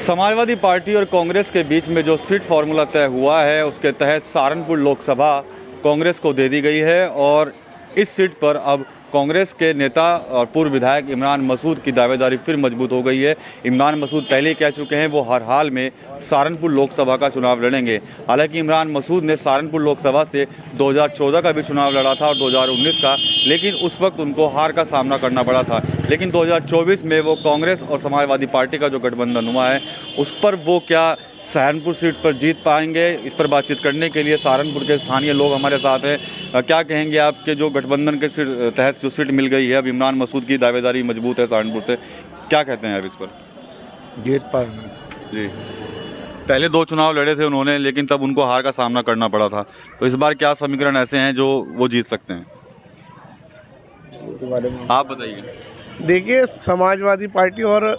Samajwadi party और कांग्रेस के बीच में जो सीट फार्मूला तय हुआ है उसके तहत सहारनपुर लोकसभा कांग्रेस को दे दी गई है और इस सीट पर अब कांग्रेस के नेता और पूर्व विधायक इमरान मसूद की दावेदारी फिर मजबूत हो गई है। इमरान मसूद पहले ही कह चुके हैं वो हर हाल में सहारनपुर लोकसभा का चुनाव लड़ेंगे। हालांकि इमरान मसूद ने सहारनपुर लोकसभा से 2014 का भी चुनाव लड़ा था और 2019 का, लेकिन उस वक्त उनको हार का सामना करना पड़ा था। लेकिन 2024 में वो कांग्रेस और समाजवादी पार्टी का जो गठबंधन हुआ है उस पर वो क्या सहारनपुर सीट पर जीत पाएंगे, इस पर बातचीत करने के लिए सहारनपुर के स्थानीय लोग हमारे साथ हैं। क्या कहेंगे आपके जो गठबंधन के तहत जो सीट मिल गई है, अब इमरान मसूद की दावेदारी मजबूत है सहारनपुर से, क्या कहते हैं अब इस पर? जीत पाएंगे जी, पहले 2 चुनाव लड़े थे उन्होंने, लेकिन तब उनको हार का सामना करना पड़ा था। तो इस बार क्या समीकरण ऐसे हैं जो वो जीत सकते हैं? आप बताइए। देखिए, समाजवादी पार्टी और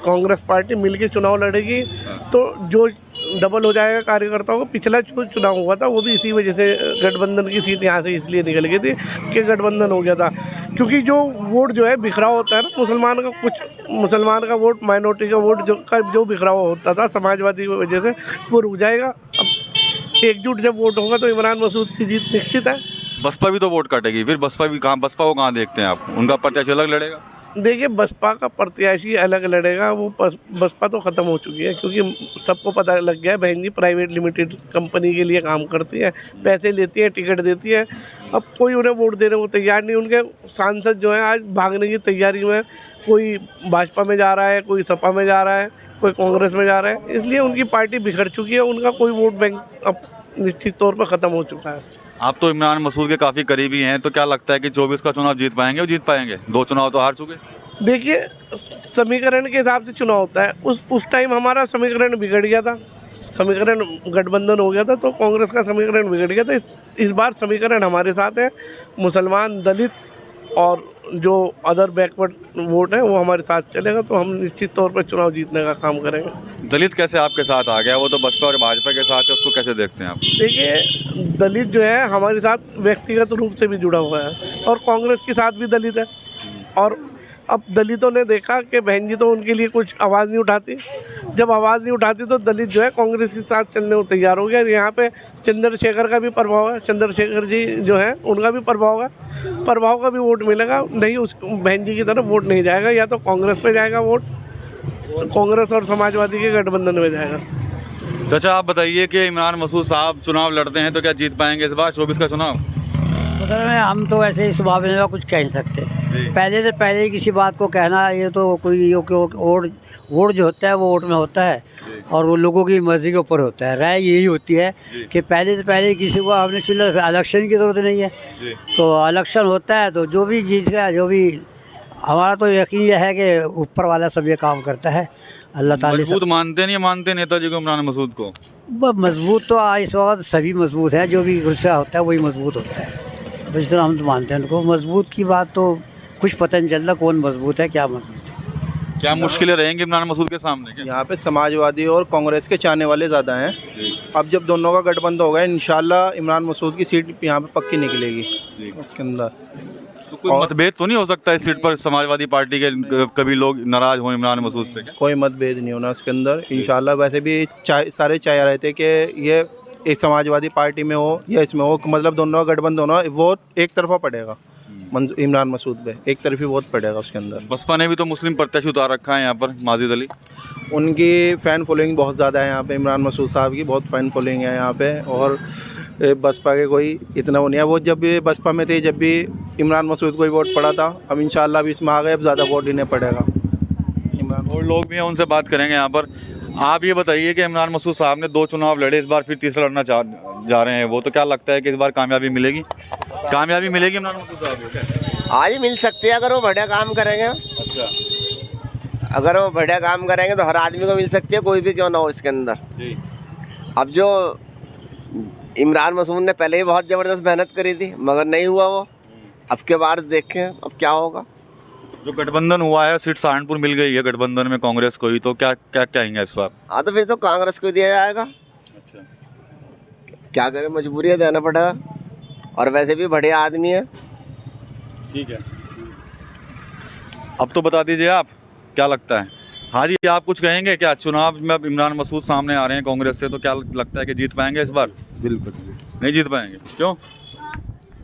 कांग्रेस पार्टी मिलके चुनाव लड़ेगी तो जो डबल हो जाएगा कार्यकर्ताओं को। पिछला जो चुनाव हुआ था वो भी इसी वजह से गठबंधन की सीट यहाँ से इसलिए निकल गई थी कि गठबंधन हो गया था, क्योंकि जो वोट जो है बिखराव होता है ना, मुसलमान का वोट, माइनॉरिटी का वोट जो बिखराव होता था समाजवादी की वजह से वो रुक जाएगा। अब एकजुट जब वोट होगा तो इमरान मसूद की जीत निश्चित है। बसपा भी तो वोट काटेगी, फिर बसपा को कहाँ देखते हैं आप? उनका प्रत्याशी अलग लड़ेगा? देखिए, बसपा का प्रत्याशी अलग लड़ेगा, वो बसपा तो ख़त्म हो चुकी है, क्योंकि सबको पता लग गया है बहन जी प्राइवेट लिमिटेड कंपनी के लिए काम करती है, पैसे लेती है, टिकट देती है। अब कोई उन्हें वोट देने को तैयार नहीं। उनके सांसद जो हैं आज भागने की तैयारी में, कोई भाजपा में जा रहा है, कोई सपा में जा रहा है, कोई कांग्रेस में जा रहा है, इसलिए उनकी पार्टी बिखर चुकी है। उनका कोई वोट बैंक अब निश्चित तौर पर ख़त्म हो चुका है। आप तो इमरान मसूद के काफ़ी करीबी हैं, तो क्या लगता है कि 24 का चुनाव जीत पाएंगे? और जीत पाएंगे? 2 चुनाव तो हार चुके। देखिए, समीकरण के हिसाब से चुनाव होता है। उस टाइम हमारा समीकरण बिगड़ गया था, समीकरण गठबंधन हो गया था तो कांग्रेस का समीकरण बिगड़ गया था। इस बार समीकरण हमारे साथ है। मुसलमान, दलित और जो अदर बैकवर्ड वोट है वो हमारे साथ चलेगा, तो हम निश्चित तौर पर चुनाव जीतने का काम करेंगे। दलित कैसे आपके साथ आ गया? वो तो बसपा और भाजपा के साथ है, उसको कैसे देखते हैं आप? देखिए, दलित जो है हमारे साथ व्यक्तिगत रूप से भी जुड़ा हुआ है और कांग्रेस के साथ भी दलित है। और अब दलितों ने देखा कि बहन जी तो उनके लिए कुछ आवाज़ नहीं उठाती। जब आवाज़ नहीं उठाती तो दलित जो है कांग्रेस के साथ चलने को तैयार हो गया। यहाँ पे चंद्रशेखर का भी प्रभाव है, चंद्रशेखर जी जो है उनका भी प्रभाव है, प्रभाव का भी वोट मिलेगा। नहीं, उस बहन जी की तरफ वोट नहीं जाएगा, या तो कांग्रेस में जाएगा वोट, कांग्रेस और समाजवादी के गठबंधन में जाएगा। चाचा, आप बताइए कि इमरान मसूद साहब चुनाव लड़ते हैं तो क्या जीत पाएंगे इस बार 24 का चुनाव? मतलब हम तो ऐसे इस मामले में कुछ कह नहीं सकते। पहले से पहले ही किसी बात को कहना, ये तो कोई वोट जो होता है वो वोट में होता है और वो लोगों की मर्जी के ऊपर होता है। राय यही होती है कि पहले से पहले किसी को हमने इलेक्शन की ज़रूरत नहीं है। तो इलेक्शन होता है तो जो भी जीत गया, जो भी, हमारा तो यकीन है कि ऊपर वाला सब ये काम करता है। अल्लाह ताला मजबूत मानते नेताजी को, इमरान मसूद को? मजबूत तो इस वक्त सभी मजबूत है, जो भी गुस्सा होता है वही मजबूत होता है। इस तरह हम तो मानते हैं उनको। मजबूत की बात तो कुछ पता नहीं चलता कौन मजबूत है, क्या मजबूत है। क्या मुश्किलें रहेंगी इमरान मसूद के सामने? यहाँ पे समाजवादी और कांग्रेस के चाहने वाले ज़्यादा हैं। अब जब दोनों का गठबंधन होगा इंशाल्लाह इमरान मसूद की सीट यहाँ पे पक्की निकलेगी उसके अंदर। तो कोई मतभेद तो नहीं हो सकता इस सीट पर? समाजवादी पार्टी के कभी लोग नाराज हों इमरान मसूद से? कोई मतभेद नहीं होना उसके अंदर इंशाल्लाह। वैसे भी सारे चाह रहे थे कि ये एक समाजवादी पार्टी में हो या इसमें हो, मतलब दोनों का गठबंधन होना, वोट एक तरफा पड़ेगा इमरान मसूद पे, एक तरफी वोट पड़ेगा उसके अंदर। बसपा ने भी तो मुस्लिम प्रत्याशी उतार रखा है यहाँ पर, माजिद अली। उनकी फ़ैन फॉलोइंग बहुत ज़्यादा है यहाँ पे, इमरान मसूद साहब की बहुत फ़ैन फॉलोइंग है यहाँ पे। और बसपा के कोई इतना वो नहीं है। वो जब भी बसपा में थे जब भी इमरान मसूद को ही वोट पड़ा था, अब इंशाल्लाह भी इसमें आ गए, अब ज़्यादा वोट इन्हें पड़ेगा। इमरान और लोग भी हैं, उनसे बात करेंगे यहाँ पर। आप ये बताइए कि इमरान मसूद साहब ने 2 चुनाव लड़े, इस बार फिर तीसरा लड़ना जा रहे हैं वो, तो क्या लगता है कि इस बार कामयाबी मिलेगी इमरान मसूद साहब को? आज मिल सकती है अगर वो बढ़िया काम करेंगे। अच्छा, अगर वो बढ़िया काम करेंगे तो हर आदमी को मिल सकती है, कोई भी क्यों ना हो इसके अंदर जी। अब जो इमरान मसूद ने पहले ही बहुत ज़बरदस्त मेहनत करी थी मगर नहीं हुआ वो, अब के बार देखें अब क्या होगा। जो गठबंधन हुआ है, सीट सहारनपुर मिल गई है गठबंधन में कांग्रेस को ही, तो क्या कहेंगे इस बार? हाँ, तो फिर तो कांग्रेस को दिया जाएगा। अच्छा, क्या करें, मजबूरी है, देना पड़ेगा। और वैसे भी बढ़िया आदमी है। ठीक है, अब तो बता दीजिए आप क्या लगता है? हाँ जी, आप कुछ कहेंगे क्या? चुनाव में अब इमरान मसूद सामने आ रहे हैं कांग्रेस से, तो क्या लगता है कि जीत पाएंगे इस बार? बिल्कुल नहीं जीत पाएंगे, क्यों?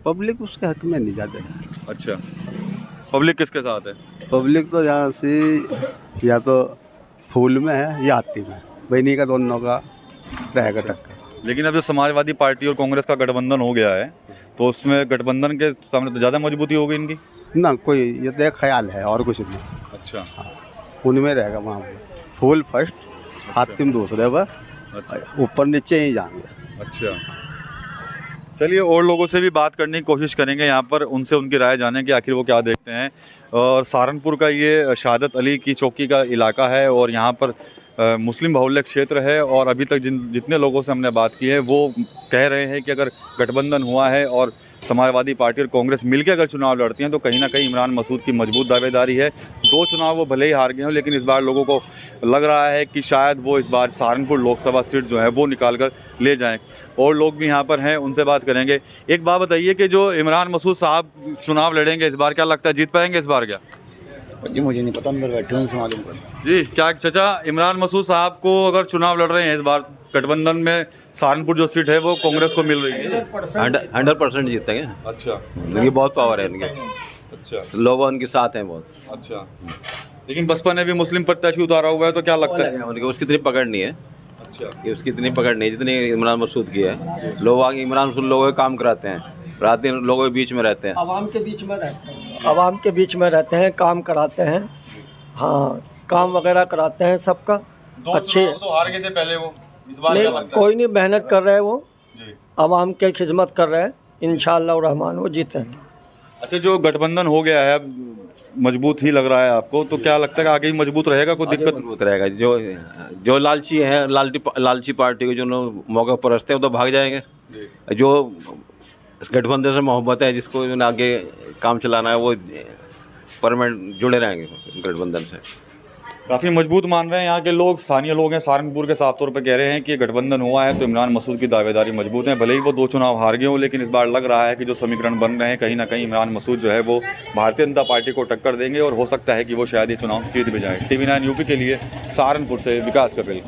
पब्लिक उसके हक में नहीं जाते हैं। अच्छा, पब्लिक किसके साथ है? पब्लिक तो यहाँ से या तो फूल में है या आती में, बहनी का दोनों का रहेगा टक्कर। लेकिन अब जो समाजवादी पार्टी और कांग्रेस का गठबंधन हो गया है, तो उसमें गठबंधन के सामने तो ज़्यादा मजबूती होगी इनकी। ना कोई, ये तो एक ख्याल है और कुछ नहीं। अच्छा, उनमें रहेगा वहाँ फूल फर्स्ट, हातिम दूसरे पर, ऊपर नीचे ही जाएंगे। अच्छा, चलिए और लोगों से भी बात करने की कोशिश करेंगे यहाँ पर, उनसे उनकी राय जानें कि आखिर वो क्या देखते हैं। और सहारनपुर का ये शहादत अली की चौकी का इलाका है और यहाँ पर मुस्लिम बहुल्य क्षेत्र है। और अभी तक जितने लोगों से हमने बात की है वो कह रहे हैं कि अगर गठबंधन हुआ है और समाजवादी पार्टी और कांग्रेस मिलकर अगर चुनाव लड़ती हैं तो कहीं ना कहीं इमरान मसूद की मजबूत दावेदारी है। 2 चुनाव वो भले ही हार गए हों, लेकिन इस बार लोगों को लग रहा है कि शायद वो इस बार सहारनपुर लोकसभा सीट जो है वो निकाल कर ले जाएँ। और लोग भी यहाँ पर हैं, उनसे बात करेंगे। एक बात बताइए कि जो इमरान मसूद साहब चुनाव लड़ेंगे इस बार, क्या लगता है जीत पाएंगे इस बार क्या? जी मुझे नहीं पता, अंदर बैठे हैं मालूम कर। जी क्या चाचा, इमरान मसूद साहब को अगर चुनाव लड़ रहे हैं इस बार गठबंधन में, सहारनपुर जो सीट है वो कांग्रेस को मिल रही है? 100% जीतेंगे। अच्छा, इनकी बहुत पावर है इनके। अच्छा, लोग उनके साथ हैं बहुत। अच्छा, लेकिन बसपा ने भी मुस्लिम प्रत्याशी उतारा हुआ है, तो क्या लगता है? उनकी उसकी इतनी पकड़ नहीं है। अच्छा, कि उसकी इतनी पकड़ नहीं है जितनी इमरान मसूद की है। लोग आगे इमरान मसूद लोगों के काम कराते हैं, रात दिन लोगों के बीच में रहते हैं, आवाम के बीच में रहते हैं, आवाम के बीच में रहते हैं, काम कराते हैं। हाँ, काम वगैरह कराते हैं सबका। अच्छे तो हार गए थे पहले वो, इस बार क्या नहीं, लगता है? कोई नहीं, मेहनत कर रहे हैं वो, जी। आवाम के खिदमत कर रहे हैं, इंशाअल्लाह रहमान वो जीतेंगे। अच्छा, जो गठबंधन हो गया है अब मजबूत ही लग रहा है आपको, तो क्या लगता है कि आगे भी मजबूत रहेगा? कोई दिक्कत? मजबूत रहेगा। जो लालची हैं, लालची पार्टी के जो लोग मौके पर रखते हैं वो तो भाग जाएंगे। जो गठबंधन से मोहब्बत है, जिसको आगे काम चलाना है, वो परमानेंट जुड़े रहेंगे गठबंधन से। काफ़ी मजबूत मान रहे हैं यहाँ के लोग, स्थानीय लोग हैं सहारनपुर के, साफ तौर पर कह रहे हैं कि गठबंधन हुआ है तो इमरान मसूद की दावेदारी मजबूत है। भले ही वो 2 चुनाव हार गए हों, लेकिन इस बार लग रहा है कि जो समीकरण बन रहे हैं कहीं ना कहीं इमरान मसूद जो है वो भारतीय जनता पार्टी को टक्कर देंगे और हो सकता है कि वो शायद ये चुनाव जीत भी जाए। TV9 यूपी के लिए सहारनपुर से विकास कपिल।